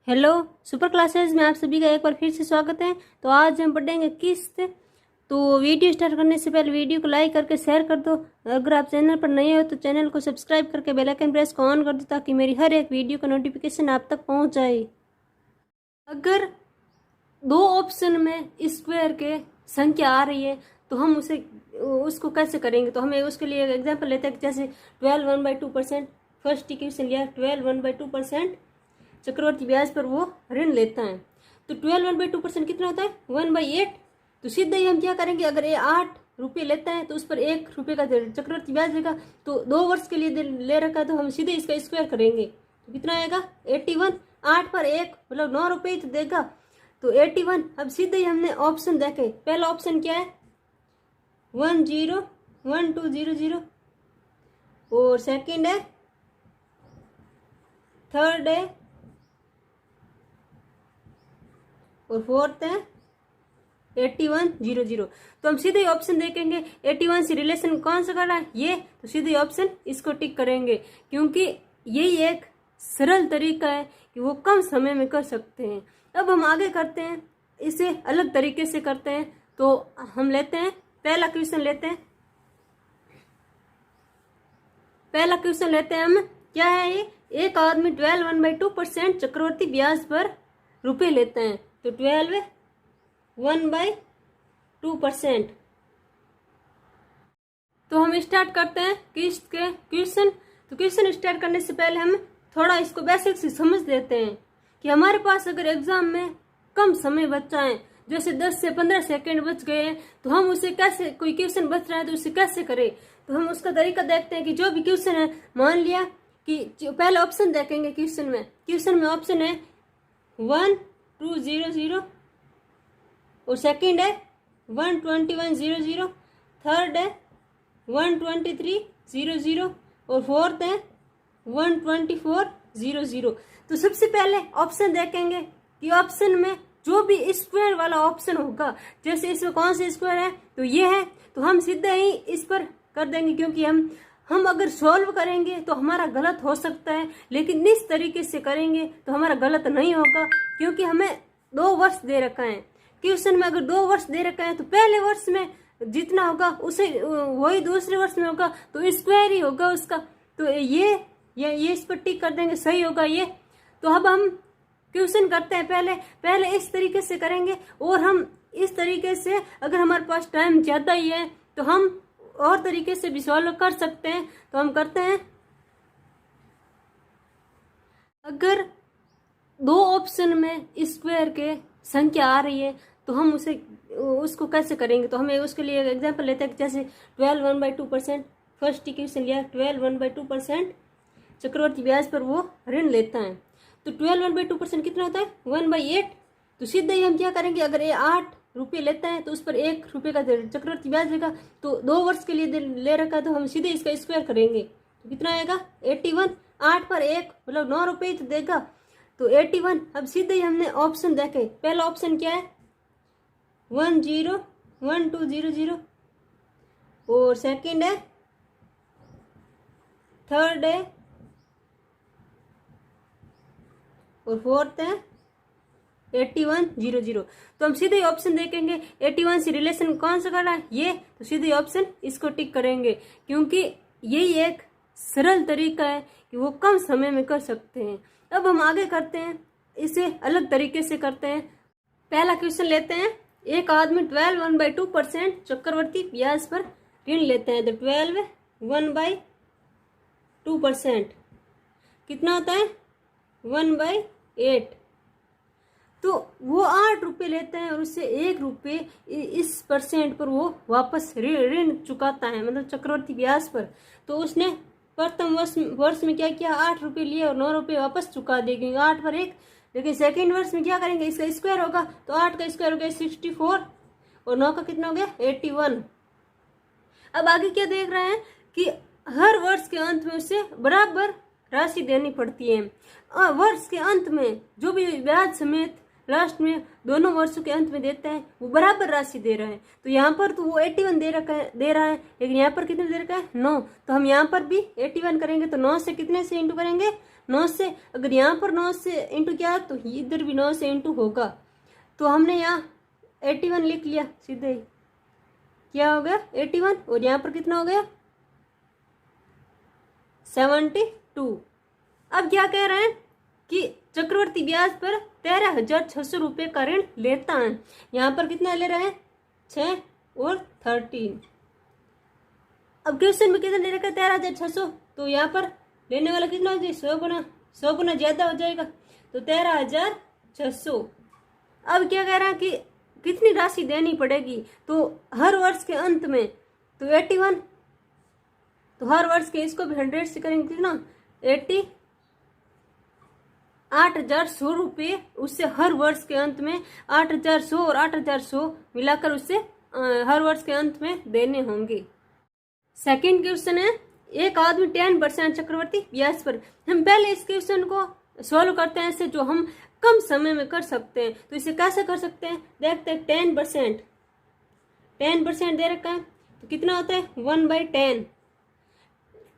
Hello super classes में आप सभी का एक बार फिर से स्वागत है। तो आज हम पढ़ेंगे किस्त। तो वीडियो स्टार्ट करने से पहले वीडियो को लाइक करके शेयर कर दो। अगर आप चैनल पर नए हो तो चैनल को सब्सक्राइब करके बेल आइकन प्रेस को ऑन कर दो ताकि मेरी हर एक वीडियो का नोटिफिकेशन आप तक पहुंच जाए। अगर दो ऑप्शन में स्क्वायर के संख्या आ रही है तो हम उसको कैसे करेंगे। तो हमें उसके लिए एग्जाम्पल लेते हैं, जैसे 12 1/2%। फर्स्ट इक्वेशन लिया 12 1/2%। चक्रवर्ती ब्याज पर वो ऋण लेता है। तो 12 1/2% कितना होता है 1/8। तो सीधे ही हम क्या करेंगे, अगर ये 8 रुपये लेता है तो उस पर 1 रुपये का चक्रवर्ती ब्याज लेगा। तो 2 वर्ष के लिए ले रखा है तो हम सीधे इसका स्क्वायर करेंगे तो कितना आएगा 81। 8 पर 1 मतलब 9 रुपये ही तो देगा, तो 81। अब सीधे ही हमने ऑप्शन देखे, पहला ऑप्शन क्या है 101200 और सेकंड है, थर्ड है और फोर्थ है 8100। तो हम सीधे ऑप्शन देखेंगे 81 से रिलेशन कौन सा कर रहा है ये, तो सीधे ऑप्शन इसको टिक करेंगे क्योंकि यही एक सरल तरीका है कि वो कम समय में कर सकते हैं। अब हम आगे करते हैं, इसे अलग तरीके से करते हैं। तो हम लेते हैं पहला क्वेश्चन लेते हैं। पहला क्वेश्चन लेते हैं हम, क्या है ये, एक आदमी 12 1/2% चक्रवर्ती ब्याज पर रुपए लेते हैं। तो 12 1/2%। तो हम स्टार्ट करते हैं किस्त के क्वेश्चन। तो क्वेश्चन स्टार्ट करने से पहले हम थोड़ा इसको बेसिक से समझ लेते हैं कि हमारे पास अगर एग्जाम में कम समय बचा है, जैसे 10 से 15 सेकंड बच गए हैं, तो हम उसे कैसे, कोई क्वेश्चन बच रहा है तो उसे कैसे करें। तो हम उसका तरीका देखते हैं कि जो भी क्वेश्चन है, मान लिया कि पहले ऑप्शन देखेंगे क्वेश्चन में ऑप्शन है 1200 और सेकंड है 12100, थर्ड है 12300 और फोर्थ है 12400। तो सबसे पहले ऑप्शन देखेंगे कि ऑप्शन में जो भी स्क्वायर वाला ऑप्शन होगा, जैसे इसमें कौन सा स्क्वायर है तो ये है, तो हम सीधे ही इस पर कर देंगे क्योंकि हम अगर सॉल्व करेंगे तो हमारा गलत हो सकता है, लेकिन इस तरीके से करेंगे तो हमारा गलत नहीं होगा क्योंकि हमें 2 वर्ष दे रखा है। क्वेश्चन में अगर 2 वर्ष दे रखा है तो पहले वर्ष में जितना होगा उसे वही दूसरे वर्ष में होगा, तो स्क्वायर ही होगा उसका। तो ये इस पर टिक कर देंगे, सही होगा ये। तो अब हम क्वेश्चन करते हैं, पहले इस तरीके से करेंगे और हम इस तरीके से अगर हमारे पास टाइम ज्यादा ही है तो हम और तरीके से भी सॉल्व कर सकते हैं। तो हम करते हैं, अगर 2 ऑप्शन में स्क्वायर के संख्या आ रही है तो हम उसको कैसे करेंगे। तो हमें उसके लिए एग्जांपल लेते हैं, जैसे 12 1/2%। फर्स्ट इक्वेशन लिया 12 1/2%। चक्रवर्ती ब्याज पर वो ऋण लेता है। तो 12 1/2% कितना होता है 1/8। तो सीधे ही हम क्या करेंगे, अगर ये 8 रुपये लेता है तो उस पर 1 रुपये का चक्रवर्ती ब्याज लेगा। तो 2 वर्ष के लिए ले रखा है तो हम सीधे इसका स्क्वायर करेंगे तो कितना आएगा 81। 8 पर 1 मतलब 9 रुपये ही तो देगा, तो 81। अब सीधे ही हमने ऑप्शन देखे, पहला ऑप्शन क्या है 101200 और सेकंड है, थर्ड है और फोर्थ है 8100। तो हम सीधे ऑप्शन देखेंगे 81 से रिलेशन कौन सा कर रहा है ये, तो सीधे ऑप्शन इसको टिक करेंगे क्योंकि यही एक सरल तरीका है कि वो कम समय में कर सकते हैं। अब हम आगे करते हैं, इसे अलग तरीके से करते हैं। पहला क्वेश्चन लेते हैं, एक आदमी 12 1/2% चक्रवर्ती ब्याज पर ऋण लेते हैं। तो 12 1/2% कितना होता है 1/8। तो वो 8 रुपये लेते हैं और उससे 1 रुपये इस परसेंट पर वो वापस ऋण चुकाता है, मतलब चक्रवर्ती ब्याज पर। तो उसने प्रथम वर्ष में क्या किया, 8 रुपये लिए और 9 रुपये वापस चुका देंगे 8 पर 1। लेकिन सेकेंड वर्ष में क्या करेंगे, इसका स्क्वायर होगा, तो 8 का स्क्वायर हो गया 64 और 9 का कितना हो गया 81। अब आगे क्या देख रहे हैं कि हर वर्ष के अंत में उसे बराबर राशि देनी पड़ती है। वर्ष के अंत में जो भी ब्याज समेत लास्ट में दोनों वर्षों के अंत में देता है वो बराबर राशि दे रहा है। तो यहाँ पर तो वो 81 दे रहा है, लेकिन यहाँ पर कितने दे रखा है 9। तो हम यहाँ पर भी 81 करेंगे तो 9 से कितने से इंटू करेंगे 9 से, अगर यहाँ पर 9 से इंटू किया तो इधर भी 9 से इंटू होगा। तो हमने यहाँ 81 लिख लिया सीधे, क्या हो गया 81, और यहाँ पर कितना हो गया 72। अब क्या कह रहे हैं कि चक्रवर्ती ब्याज पर 13,600 रुपये का ऋण लेता है। यहाँ पर कितना ले रहे हैं 6 और 13। अब क्वेश्चन में कितना ले रखा है 13,600, तो यहाँ पर लेने वाला कितना हो जाएगा 100 गुना ज्यादा हो जाएगा, तो 13,600। अब क्या कह रहा है कि कितनी राशि देनी पड़ेगी, तो हर वर्ष के अंत में तो 81, तो हर वर्ष के इसको भी 100 से करेंगे कितना 8,100 रुपये, उससे हर वर्ष के अंत में 8,100 और 8,100 मिलाकर उससे हर वर्ष के अंत में देने होंगे। सेकंड क्वेश्चन है, एक आदमी 10% चक्रवर्ती ब्याज पर। हम पहले इस क्वेश्चन को सॉल्व करते हैं ऐसे जो हम कम समय में कर सकते हैं। तो इसे कैसे कर सकते हैं, देखते हैं 10% दे रखा है, तो कितना होता है 1/10।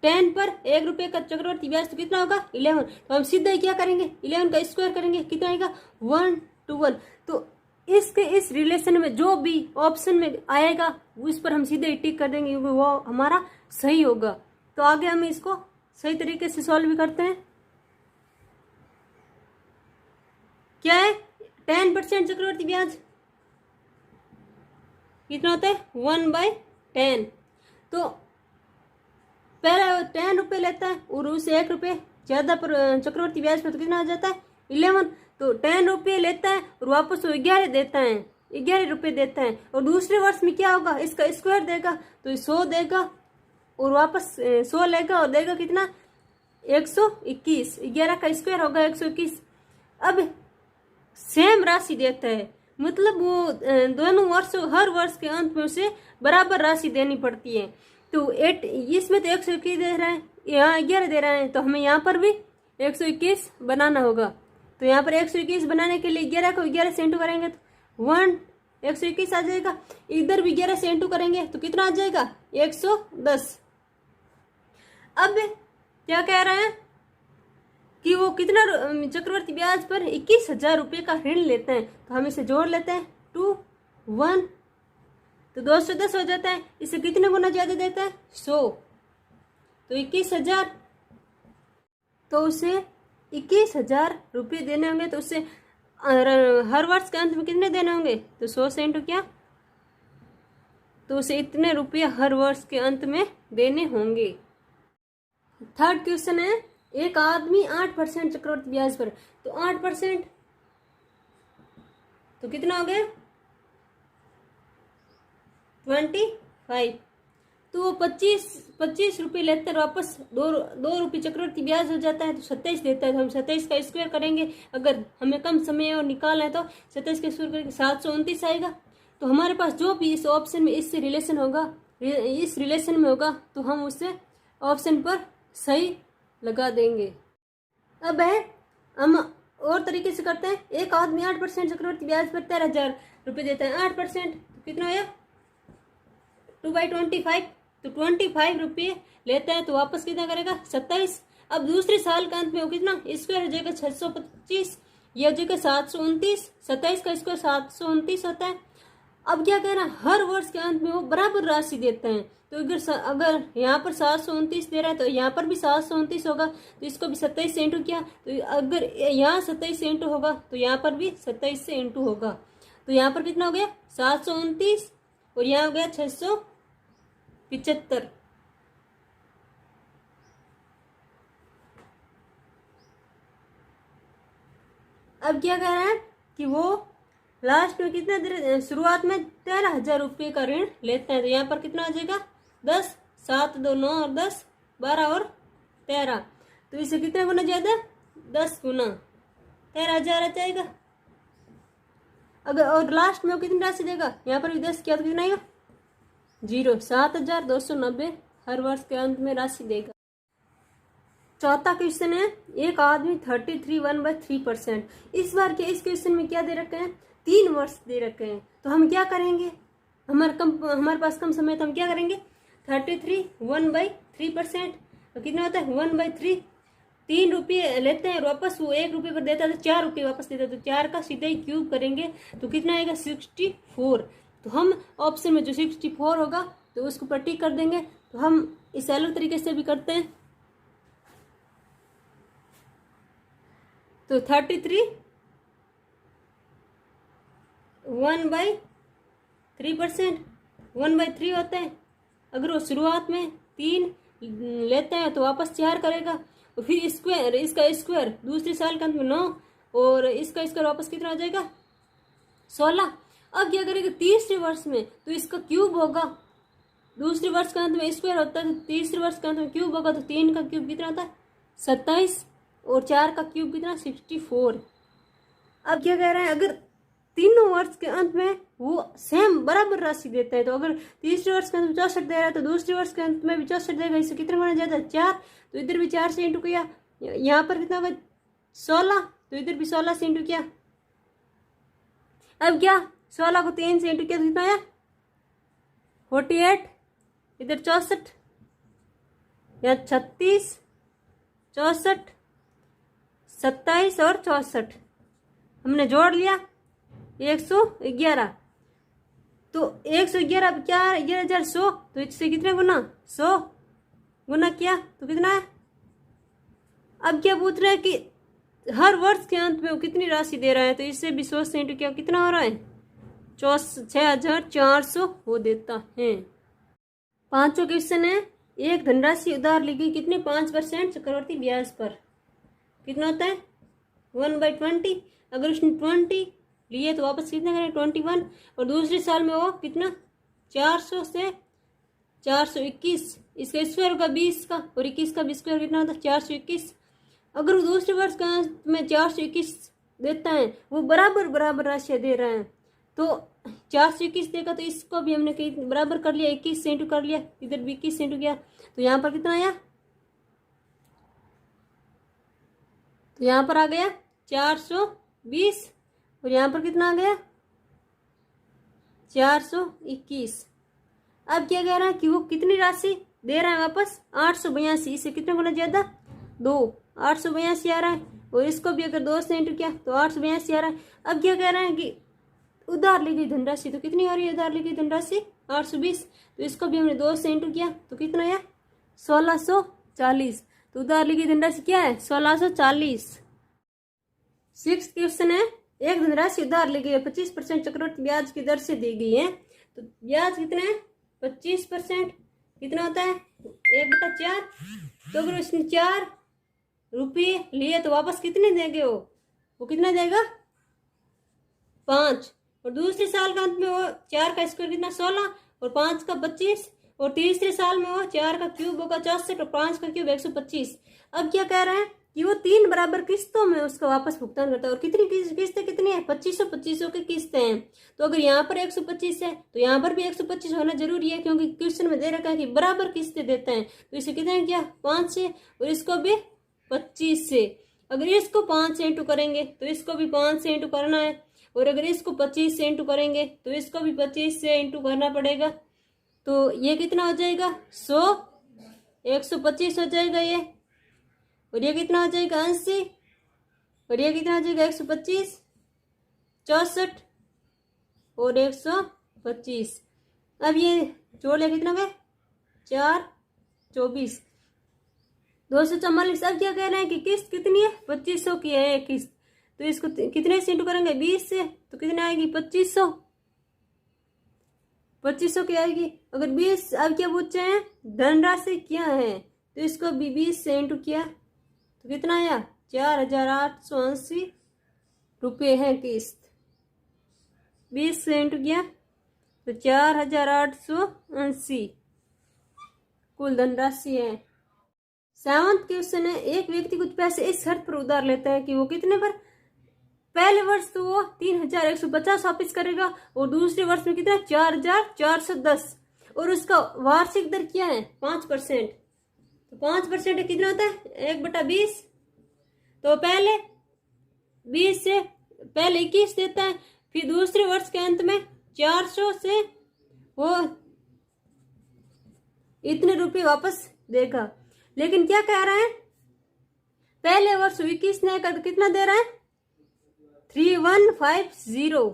10 पर 1 रुपये का चक्रवर्ती ब्याज, तो कितना होगा 11। तो हम सीधा ही क्या करेंगे 11 का स्क्वायर करेंगे, कितना आएगा 1 to 1। तो इसके इस रिलेशन में जो भी ऑप्शन में आएगा उस पर हम सीधे ही टिक कर देंगे क्योंकि वो हमारा सही होगा। तो आगे हम इसको सही तरीके से सॉल्व भी करते हैं। क्या है 10% चक्रवर्ती ब्याज कितना होता है 1/10। तो पहला 10 रुपये लेता है और उसे 1 रुपये ज्यादा पर चक्रवर्ती ब्याज पर, तो कितना आ जाता है 11। तो 10 रुपये लेता है और वापस वो 11 देता है, 11 रुपये देता है। और दूसरे वर्ष में क्या होगा इसका स्क्वायर देगा, तो 100 देगा और वापस 100 लेगा और देगा कितना 121। 11 का स्क्वायर होगा 121। अब सेम राशि देता है, मतलब वो दोनों वर्षों हर वर्ष के अंत में उसे बराबर राशि देनी पड़ती है। तो 8 इसमें तो 121 दे रहा है, यहाँ 11 दे रहा है, तो हमें यहाँ पर भी 121 बनाना होगा। तो यहाँ पर 121 बनाने के लिए 11 को 11 से इंटू करेंगे तो 121 आ जाएगा। इधर भी 11 से इंटू करेंगे तो कितना आ जाएगा 110। अब क्या कह रहे हैं कि वो कितना चक्रवर्ती ब्याज पर 21,000 रुपये का ऋण लेते हैं। तो हम इसे जोड़ लेते हैं 2 1, तो 210 हो जाता है। इसे कितने गुना ज्यादा देता है 100, तो 21,000। तो उसे 21,000 रुपये देने होंगे, तो उससे हर वर्ष के अंत में कितने देने होंगे, तो 100 से इंटू किया, तो उसे इतने रुपये हर वर्ष के अंत में देने होंगे। थर्ड क्वेश्चन है, एक आदमी 8% चक्रवर्ती ब्याज पर। तो 8% तो कितना हो गया 25। तो वो 25 रुपये लेते हैं, वापस 2 रुपये चक्रवर्ती ब्याज हो जाता है, तो 27 देता है। तो हम 27 का स्क्वायर करेंगे, अगर हमें कम समय और निकालना है तो 27 का स्क्वायर करके 729 आएगा। तो हमारे पास जो भी इस ऑप्शन में इससे रिलेशन होगा, इस रिलेशन में होगा, तो हम उससे ऑप्शन पर सही लगा देंगे। अब है हम और तरीके से करते हैं। एक आदमी 8% चक्रवर्ती ब्याज पर 13,000 रुपये देता है। 8% तो कितना आया 2/25, तो 25 रुपये लेता है, तो वापस कितना करेगा 27। अब दूसरे साल के अंत में वो कितना स्क्वायर हो जाएगा 625, यह हो जाएगा 729। 27 का स्क्वायर 729 होता है। अब क्या कह रहा है, हर वर्ष के अंत में वो बराबर राशि देते हैं। तो अगर यहाँ पर 729 दे रहा है तो यहाँ पर भी 729 होगा, तो इसको भी 27 से इंटू किया, तो अगर यहाँ 27 से इंटू होगा तो यहाँ पर भी 27 से इंटू होगा। तो यहाँ पर कितना हो गया 729 और यहाँ हो गया 675। अब क्या कह रहा है कि वो लास्ट में कितना दे, शुरुआत में 13,000 रुपये का ऋण लेते हैं। तो यहाँ पर कितना आ जाएगा 10, 7 2 9 और 10 12 और 13, तो इसे कितना गुना ज्यादा 10 गुना 13,000 आ जाएगा। अगर और लास्ट में वो कितनी राशि देगा, यहाँ पर भी 10 किया तो कितना आएगा 0, 7,290 हर वर्ष के अंत में राशि देगा। चौथा क्वेश्चन है, एक आदमी 33 1/3%। इस बार के इस क्वेश्चन में क्या दे रखे हैं 3 वर्ष दे रखे हैं। तो हम क्या करेंगे, हमारे पास कम समय, तो हम क्या करेंगे 33 1/3%, तो कितना होता है 1/3, 3 रुपये लेते हैं और वापस वो 1 रुपये पर देता है तो 4 रुपये वापस देता है, तो 4 का सीधा ही क्यूब करेंगे तो कितना आएगा 64। तो हम ऑप्शन में जो 64 होगा तो उसको पर टिक कर देंगे। तो हम इस अलग तरीके से भी करते हैं। तो 33 1/3%, 1/3 होता है। अगर वो शुरुआत में 3 लेते हैं तो वापस 4 करेगा, और फिर स्क्वायर, इसका स्क्वायर दूसरे साल के अंत में 9 और इसका स्क्वायर वापस कितना आ जाएगा 16। अब क्या करेगा तीसरे वर्ष में तो इसका क्यूब होगा, दूसरे वर्ष के अंत में स्क्वायर होता है तो तीसरे वर्ष के अंत में क्यूब होगा, तो 3 का क्यूब कितना होता है 27 और 4 का क्यूब कितना 64। अब क्या कह रहे हैं अगर तीनों वर्ष के अंत में वो सेम बराबर राशि देता है, तो अगर तीसरे वर्ष के अंत में 64 दे रहा है तो दूसरे वर्ष के अंत में भी 64 देगा। इससे कितना गुना ज्यादा 4, तो इधर भी 4 से इंटू किया, यहाँ पर कितना होगा 16, तो इधर भी 16 से इंटू किया। अब क्या 16 को 3 से इंटू किया तो कितना आया 48, इधर 64, या 36, 64, 27 और 64 हमने जोड़ लिया 111। तो 111 अब क्या 11,100, तो इससे कितने गुना 100 गुना किया तो कितना है। अब क्या पूछ रहे हैं कि हर वर्ष के अंत में वो कितनी राशि दे रहा है, तो इससे भी 100 से इंटू किया कितना हो रहा है 6,400 वो देता है। पांचवा क्वेश्चन है एक धनराशि उधार ली गई कितने 5% चक्रवर्ती ब्याज पर, कितना होता है 1/20। अगर उसने 20 लिए तो वापस कितना करें 21, और दूसरे साल में वो कितना 400 से 421, इसका स्क्वायर होगा 20 का, और 21 का भी स्क्वायर कितना होता है 421। अगर वो दूसरे वर्ष का में 421 देता है, वो बराबर बराबर राशियाँ दे रहा है, तो 421 देगा तो इसको भी हमने कहीं बराबर कर लिया 21 से इंटू कर लिया, इधर भी 21 से इंटू किया, तो यहाँ पर कितना आया, तो यहाँ पर आ गया 420, और यहाँ पर कितना आ गया 421। अब क्या कह रहा है कि वो कितनी राशि दे रहा है वापस 882, इससे कितने गुना ज्यादा 2, 882 आ रहा है, और इसको भी अगर 2 से इंटू किया तो 882 आ रहा है। अब क्या कह रहा है कि उधार ली गई धनराशि तो कितनी आ रही है, उधार ली गई धनराशि 820, तो इसको भी हमने 2 से इंटू किया तो कितना आया 1640। तो उधार ली गई धनराशि क्या है 1640। 6th क्वेश्चन है एक धनराशि उधार ली गई है 25% चक्रवृद्धि ब्याज की दर से दी गई है, तो ब्याज कितना है 25%, कितना होता है 1/4। तो अगर उसने 4 रुपये लिए तो वापस कितने देंगे वो कितना देगा 5, और दूसरे साल का अंत में वो 4 का स्क्वायर कितना 16 और 5 का 25, और तीसरे साल में वो 4 का क्यूब होगा 64 और 5 का क्यूब 125। अब क्या कह रहे हैं कि वो 3 बराबर किस्तों में उसका वापस भुगतान करता है, और कितनी किस्तें कितनी है 2500 की किस्तें हैं। तो अगर यहाँ पर 125 है तो यहाँ पर भी 125 होना जरूरी है, क्योंकि क्वेश्चन में दे रखा है कि बराबर किस्तें देते हैं। तो इसे कितने किया 5 से, और इसको भी 25 से। अगर इसको 5 से इंटू करेंगे तो इसको भी 5 से इंटू करना है, और अगर इसको 25 से इंटू करेंगे तो इसको भी 25 से इंटू करना पड़ेगा। तो ये कितना हो जाएगा 100, 125 हो जाएगा ये, और ये कितना हो जाएगा 80, और ये कितना हो जाएगा 125, 64 और 125। अब ये जोड़ लिया कितना गया 4, 24, 244। अब क्या कह रहे हैं कि किस्त कितनी है 2500 की है किस्त, तो इसको कितने से इंटू करेंगे 20 से, तो कितने आएगी 2500 की आएगी। अगर 20, अब क्या पूछे हैं धनराशि क्या है, तो इसको भी 20 से इंटू किया तो कितना आया 4,880 रुपये है किस्त, 20 से इंटू किया तो 4,880 कुल धनराशि है। 7th क्वेश्चन है एक व्यक्ति कुछ पैसे इस शर्त पर उधार लेता है कि वो कितने पर, पहले वर्ष तो वो 3,150 वापिस करेगा, और दूसरे वर्ष में कितना 4,410, और उसका वार्षिक दर क्या है 5%। तो 5% कितना होता है 1/20। तो पहले 20 से पहले 21 देता है, फिर दूसरे वर्ष के अंत में 400 से वो इतने रुपये वापस देगा। लेकिन क्या कह रहा है पहले वर्ष 21 ने कर कितना दे रहा है 3150।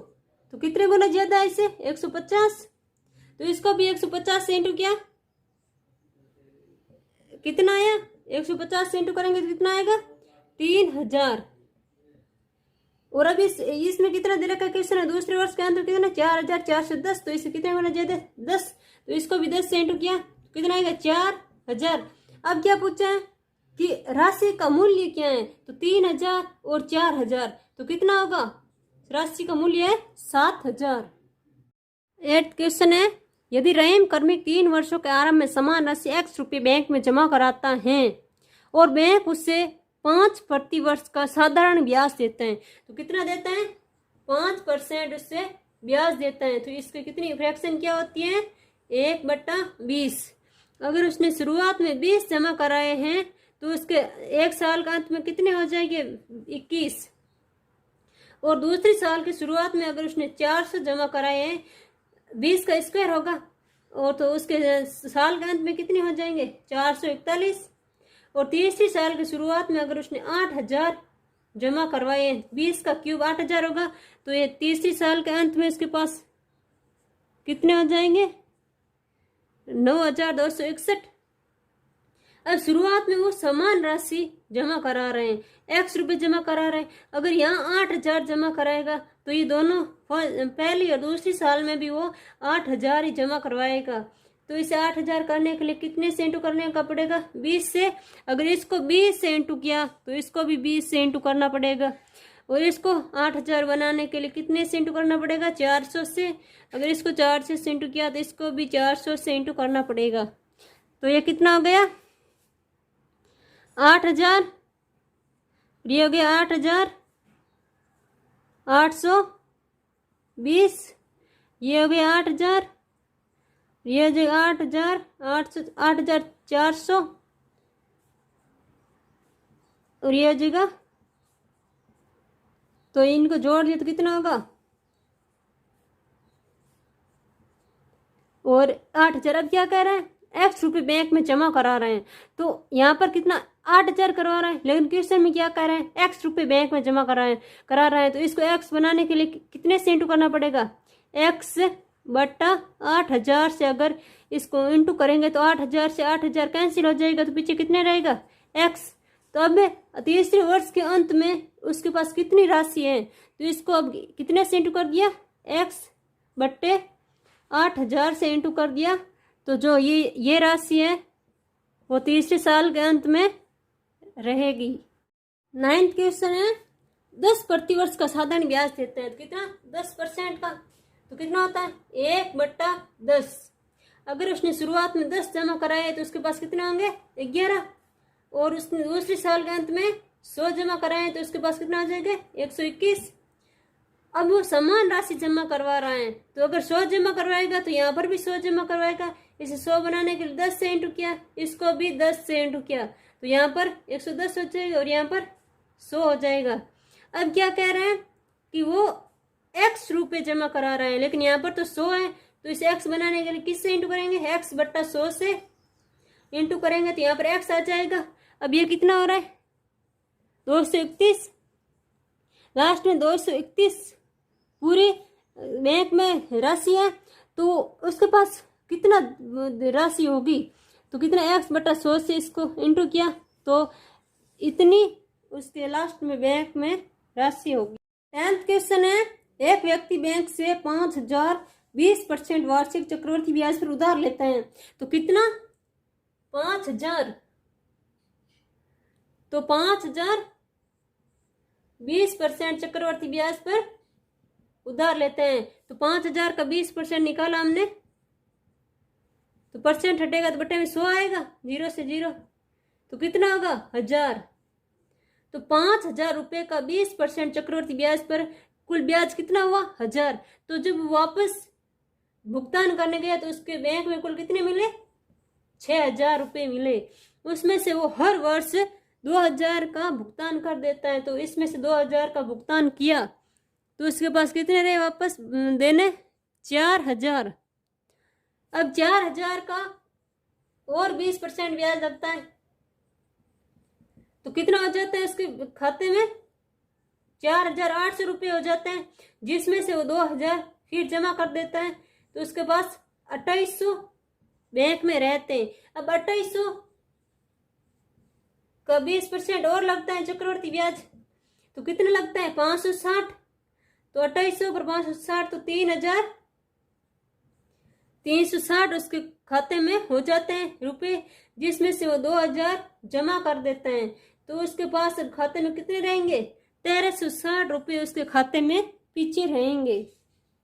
तो कितने गुना ज्यादा है इसे 150। तो इसको भी 150 से इंटू किया, कितना आया 150 से इंटू करेंगे तो कितना आएगा 3000। और अब इसमें कितना दे रखा है क्वेश्चन है दूसरे वर्ष के अंत में कितना 4410। तो इसे कितने गुना ज्यादा 10। तो इसको भी 10 से इंटू किया तो कितना आएगा 4000। अब क्या पूछा है कि राशि का मूल्य क्या है, तो 3000 और 4000 तो कितना होगा, राशि का मूल्य है 7000। 8 क्वेश्चन है, यदि रहीम कर्मिक 3 वर्षों के आरंभ में समान राशि x रुपये बैंक में जमा कराता है और बैंक उससे 5 प्रति वर्ष का साधारण ब्याज देता है, तो कितना देता है 5% उससे ब्याज देता है। तो इसकी कितनी फ्रैक्शन क्या होती है 1/20। अगर उसने शुरुआत में 20 जमा कराए हैं तो उसके 1 साल का अंत में कितने हो जाएंगे 21। और दूसरी साल की शुरुआत में अगर उसने 400 जमा कराए हैं 20 का स्क्वायर होगा, और तो उसके साल के अंत में कितने हो जाएंगे 441। और तीसरी साल की शुरुआत में अगर उसने 8000 जमा करवाए 20 का क्यूब 8000 होगा, तो ये तीसरी साल के अंत में इसके पास कितने हो जाएंगे 9261। अब शुरुआत में वो समान राशि जमा करा रहे हैं x रुपये जमा करा रहे हैं, अगर यहाँ 8000 जमा कराएगा तो ये दोनों पहली और दूसरी साल में भी वो 8000 ही जमा करवाएगा। तो इसे 8000 करने के लिए कितने से इंटू करने का पड़ेगा 20 से। अगर इसको 20 से इंटू किया तो इसको भी 20 से इंटू करना पड़ेगा। और इसको 8000 बनाने के लिए कितने से इंटू करना पड़ेगा 400 से। अगर इसको 400 से इंटू किया तो इसको भी 400 से इंटू करना पड़ेगा। तो ये कितना हो गया 8000, ये हो गया 8820, ये हो गया 8000, ये हो जाएगा 8400 और ये हो जाएगा। तो इनको जोड़ दिया तो कितना होगा और 8000। अब क्या कह रहे हैं x रुपये बैंक में जमा करा रहे हैं, तो यहाँ पर कितना 8000 करवा रहे हैं, लेकिन क्वेश्चन में क्या कह रहे हैं x रुपये बैंक में जमा करा रहे हैं। तो इसको x बनाने के लिए कितने से इंटू करना पड़ेगा x/8000 से। अगर इसको इंटू करेंगे तो 8000 से 8000 कैंसिल हो जाएगा, तो पीछे कितने रहेगा x। तो अब तीसरे वर्ष के अंत में उसके पास कितनी राशि है, तो इसको अब कितने से इंटू कर दिया x/8000 से इंटू कर दिया, तो जो ये राशि है वो तीसरे साल के अंत में रहेगी। 9th क्वेश्चन है 10 प्रति वर्ष का साधारण ब्याज देते हैं, तो कितना 10% का, तो कितना होता है 1/10। अगर उसने शुरुआत में 10 जमा कराए तो उसके पास कितने होंगे 11। और उसने दूसरे साल के अंत में 100 जमा कराए तो उसके पास कितना हो जाएगा 121। अब वो समान राशि जमा करवा रहा है, तो अगर 100 जमा करवाएगा तो यहाँ पर भी 100 जमा करवाएगा। इसे 100 बनाने के लिए 10 से इंटू किया, इसको भी 10 से इंटू किया, तो यहाँ पर 110 हो जाएगा और यहाँ पर 100 हो जाएगा। अब क्या कह रहे हैं कि वो x रुपये जमा करा रहे हैं, लेकिन यहाँ पर तो 100 है, तो इसे x बनाने के लिए किससे इंटू करेंगे x/100 से इंटू करेंगे, तो यहाँ पर x आ जाएगा। अब ये कितना हो रहा है 231, लास्ट में 231 पूरी बैंक में राशि है, तो उसके पास कितना राशि होगी, तो कितना x/100 से इसको इंटू किया तो इतनी उसके लास्ट में बैंक में राशि होगी। 10th क्वेश्चन है एक व्यक्ति बैंक से 5000 20% वार्षिक चक्रवृद्धि ब्याज पर उधार लेता है, तो कितना 5000, तो 5000 20% चक्रवृद्धि ब्याज पर उधार लेते हैं, तो 5000 का 20% निकाला हमने, तो परसेंट हटेगा तो बटे में 100 आएगा, 0 से 0, तो कितना होगा 1000। तो 5000 रुपये का 20% चक्रवृद्धि ब्याज पर कुल ब्याज कितना हुआ 1000। तो जब वापस भुगतान करने गया तो उसके बैंक में कुल कितने मिले 6000 रुपये मिले। उसमें से वो हर वर्ष 2000 का भुगतान कर देता है, तो इसमें से 2000 का भुगतान किया तो उसके पास कितने रहे वापस देने 4000। अब 4000 का और 20% ब्याज लगता है, तो कितना हो जाता है उसके खाते में? 4,800 रुपये हो जाते हैं, जिसमें से वो 2,000 फिर जमा कर देता है। तो उसके पास 2,800 बैंक में रहते हैं। अब 2,800 का 20% और लगता है चक्रवृद्धि ब्याज, तो कितना लगता है? 560। तो 2,800 पर 560 तो 3,360 उसके खाते में हो जाते हैं रुपए, जिसमें से वो 2,000 जमा कर देते हैं। तो उसके पास खाते में कितने रहेंगे? 1,360 रुपये उसके खाते में पीछे रहेंगे।